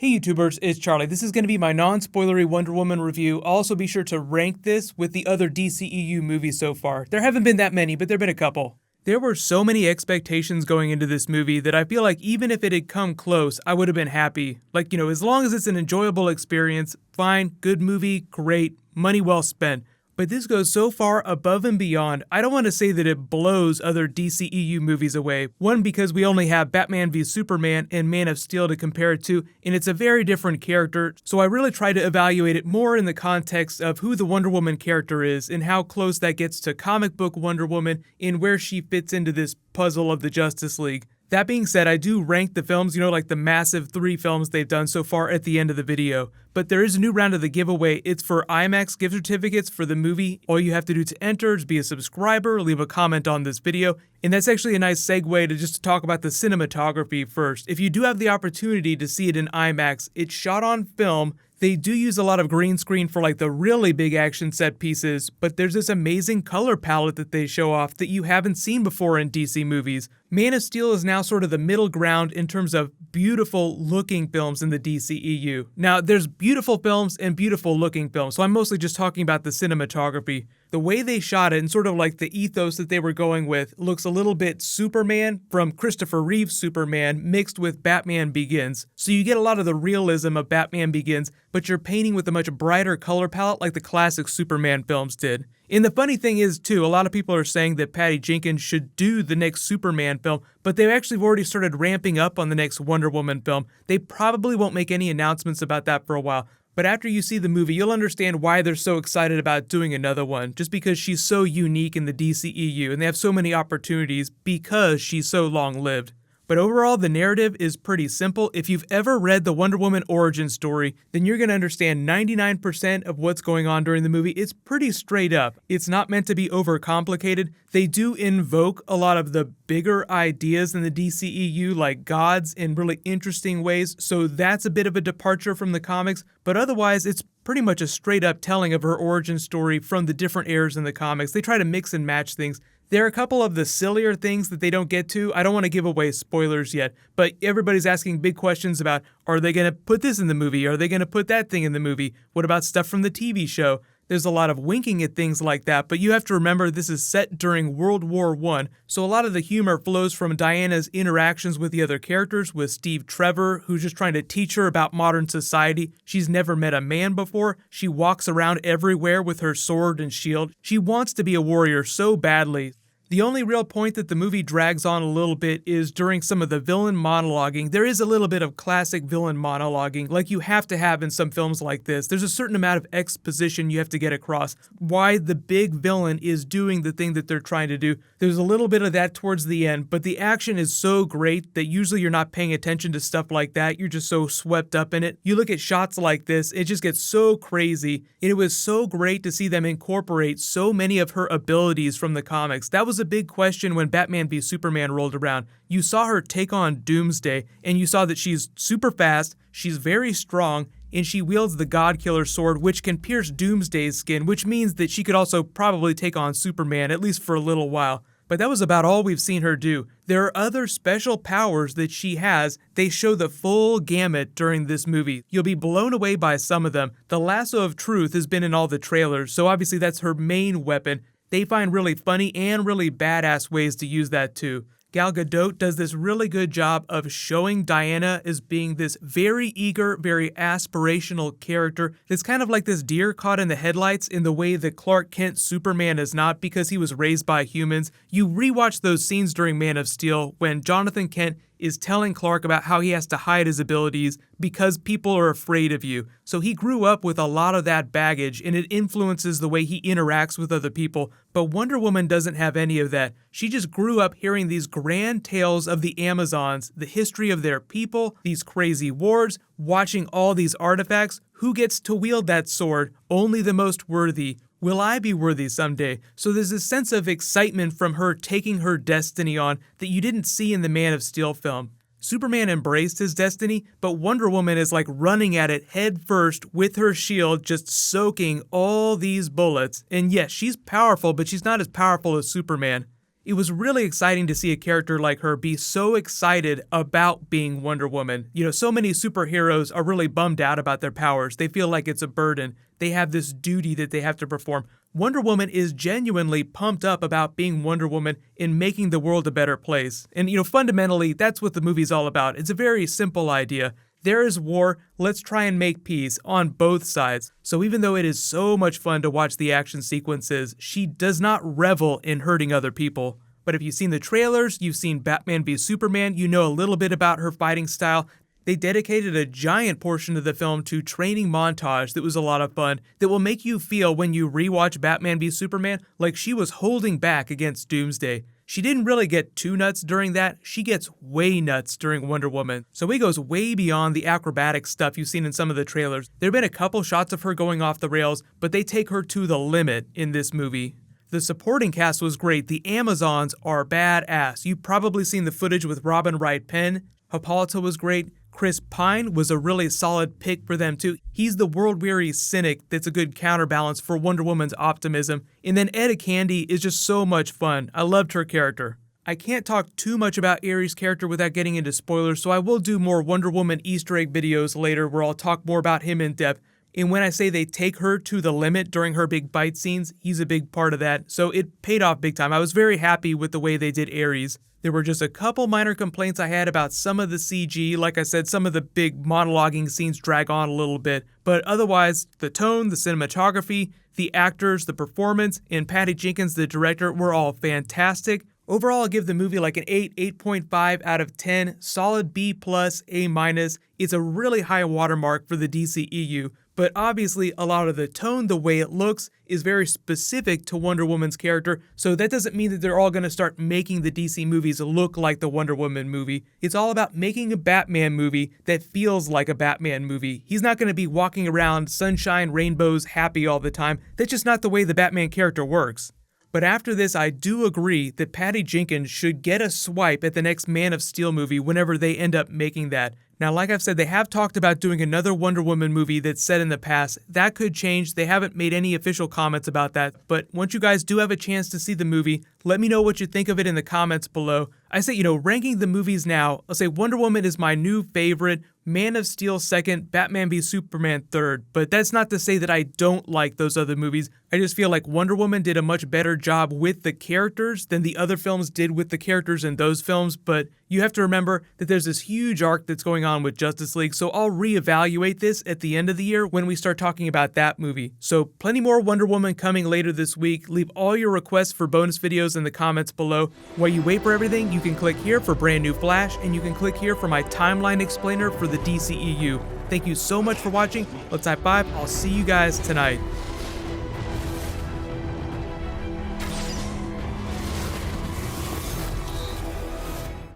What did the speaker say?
Hey YouTubers, it's Charlie. This is going to be my non-spoilery Wonder Woman review. I'll also be sure to rank this with the other DCEU movies so far. There haven't been that many, but there have been a couple. There were so many expectations going into this movie that I feel like even if it had come close, I would have been happy. Like, as long as it's an enjoyable experience, fine, good movie, great, money well spent. But this goes so far above and beyond, I don't want to say that it blows other DCEU movies away. One, because we only have Batman v Superman and Man of Steel to compare it to, and it's a very different character, so I really try to evaluate it more in the context of who the Wonder Woman character is and how close that gets to comic book Wonder Woman and where she fits into this puzzle of the Justice League. That being said, I do rank the films, like the massive 3 films they've done so far at the end of the video. But there is a new round of the giveaway. It's for IMAX gift certificates for the movie. All you have to do to enter is be a subscriber, leave a comment on this video, and that's actually a nice segue to just talk about the cinematography first. If you do have the opportunity to see it in IMAX, it's shot on film. They do use a lot of green screen for the really big action set pieces, but there's this amazing color palette that they show off that you haven't seen before in DC movies. Man of Steel is now sort of the middle ground in terms of beautiful looking films in the DCEU. Now, there's beautiful films and beautiful looking films, so I'm mostly just talking about the cinematography. The way they shot it and sort of the ethos that they were going with looks a little bit Superman from Christopher Reeve's Superman mixed with Batman Begins. So you get a lot of the realism of Batman Begins, but you're painting with a much brighter color palette like the classic Superman films did. And the funny thing is, too, a lot of people are saying that Patty Jenkins should do the next Superman film, but they actually have already started ramping up on the next Wonder Woman film. They probably won't make any announcements about that for a while. But after you see the movie, you'll understand why they're so excited about doing another one, just because she's so unique in the DCEU, and they have so many opportunities because she's so long-lived. But overall, the narrative is pretty simple. If you've ever read the Wonder Woman origin story, then you're going to understand 99% of what's going on during the movie. It's pretty straight up. It's not meant to be overcomplicated. They do invoke a lot of the bigger ideas in the DCEU, like gods, in really interesting ways, so that's a bit of a departure from the comics, but otherwise it's pretty much a straight up telling of her origin story from the different eras in the comics. They try to mix and match things. There are a couple of the sillier things that they don't get to. I don't want to give away spoilers yet, but everybody's asking big questions about, are they going to put this in the movie? Are they going to put that thing in the movie? What about stuff from the TV show? There's a lot of winking at things like that, but you have to remember this is set during World War I, so a lot of the humor flows from Diana's interactions with the other characters, with Steve Trevor, who's just trying to teach her about modern society. She's never met a man before. She walks around everywhere with her sword and shield. She wants to be a warrior so badly. The only real point that the movie drags on a little bit is during some of the villain monologuing. There is a little bit of classic villain monologuing, like you have to have in some films like this. There's a certain amount of exposition you have to get across, why the big villain is doing the thing that they're trying to do. There's a little bit of that towards the end, but the action is so great that usually you're not paying attention to stuff like that. You're just so swept up in it. You look at shots like this, it just gets so crazy. And it was so great to see them incorporate so many of her abilities from the comics. That was a big question when Batman v Superman rolled around. You saw her take on Doomsday, and you saw that she's super fast, she's very strong, and she wields the God Killer sword, which can pierce Doomsday's skin, which means that she could also probably take on Superman, at least for a little while. But that was about all we've seen her do. There are other special powers that she has. They show the full gamut during this movie. You'll be blown away by some of them. The Lasso of Truth has been in all the trailers, so obviously that's her main weapon. They find really funny and really badass ways to use that too. Gal Gadot does this really good job of showing Diana as being this very eager, very aspirational character that's kind of like this deer caught in the headlights in the way that Clark Kent Superman is not because he was raised by humans. You rewatch those scenes during Man of Steel when Jonathan Kent is telling Clark about how he has to hide his abilities because people are afraid of you. So he grew up with a lot of that baggage, and it influences the way he interacts with other people. But Wonder Woman doesn't have any of that. She just grew up hearing these grand tales of the Amazons, the history of their people, these crazy wars, watching all these artifacts. Who gets to wield that sword? Only the most worthy. Will I be worthy someday? So there's this sense of excitement from her taking her destiny on that you didn't see in the Man of Steel film. Superman embraced his destiny, but Wonder Woman is running at it head first with her shield, just soaking all these bullets. And yes, she's powerful, but she's not as powerful as Superman. It was really exciting to see a character like her be so excited about being Wonder Woman. You know, so many superheroes are really bummed out about their powers. They feel like it's a burden. They have this duty that they have to perform. Wonder Woman is genuinely pumped up about being Wonder Woman and making the world a better place. And, fundamentally, that's what the movie's all about. It's a very simple idea. There is war, let's try and make peace on both sides. So even though it is so much fun to watch the action sequences, she does not revel in hurting other people. But if you've seen the trailers, you've seen Batman v Superman, you know a little bit about her fighting style. They dedicated a giant portion of the film to training montage that was a lot of fun, that will make you feel when you rewatch Batman v Superman like she was holding back against Doomsday. She didn't really get too nuts during that, she gets way nuts during Wonder Woman. So it goes way beyond the acrobatic stuff you've seen in some of the trailers. There have been a couple shots of her going off the rails, but they take her to the limit in this movie. The supporting cast was great, the Amazons are badass. You've probably seen the footage with Robin Wright Penn. Hippolyta was great. Chris Pine was a really solid pick for them too. He's the world-weary cynic that's a good counterbalance for Wonder Woman's optimism. And then Etta Candy is just so much fun. I loved her character. I can't talk too much about Ares' character without getting into spoilers, so I will do more Wonder Woman Easter egg videos later where I'll talk more about him in depth. And when I say they take her to the limit during her big fight scenes, he's a big part of that. So it paid off big time. I was very happy with the way they did Ares. There were just a couple minor complaints I had about some of the CG. Like I said, some of the big monologuing scenes drag on a little bit. But otherwise, the tone, the cinematography, the actors, the performance, and Patty Jenkins, the director, were all fantastic. Overall, I'll give the movie like an 8, 8.5 out of 10, solid B+, A-. It's a really high watermark for the DCEU, but obviously a lot of the tone, the way it looks, is very specific to Wonder Woman's character, so that doesn't mean that they're all going to start making the DC movies look like the Wonder Woman movie. It's all about making a Batman movie that feels like a Batman movie. He's not going to be walking around sunshine, rainbows, happy all the time. That's just not the way the Batman character works. But after this, I do agree that Patty Jenkins should get a swipe at the next Man of Steel movie whenever they end up making that. Now, like I've said, they have talked about doing another Wonder Woman movie that's set in the past. That could change. They haven't made any official comments about that. But once you guys do have a chance to see the movie, let me know what you think of it in the comments below. I say, ranking the movies now, I'll say Wonder Woman is my new favorite, Man of Steel second, Batman v Superman third. But that's not to say that I don't like those other movies. I just feel like Wonder Woman did a much better job with the characters than the other films did with the characters in those films. But you have to remember that there's this huge arc that's going on with Justice League, so I'll reevaluate this at the end of the year when we start talking about that movie. So plenty more Wonder Woman coming later this week. Leave all your requests for bonus videos in the comments below. While you wait for everything, you can click here for brand new Flash, and you can click here for my timeline explainer for the DCEU. Thank you so much for watching. Let's high five. I'll see you guys tonight.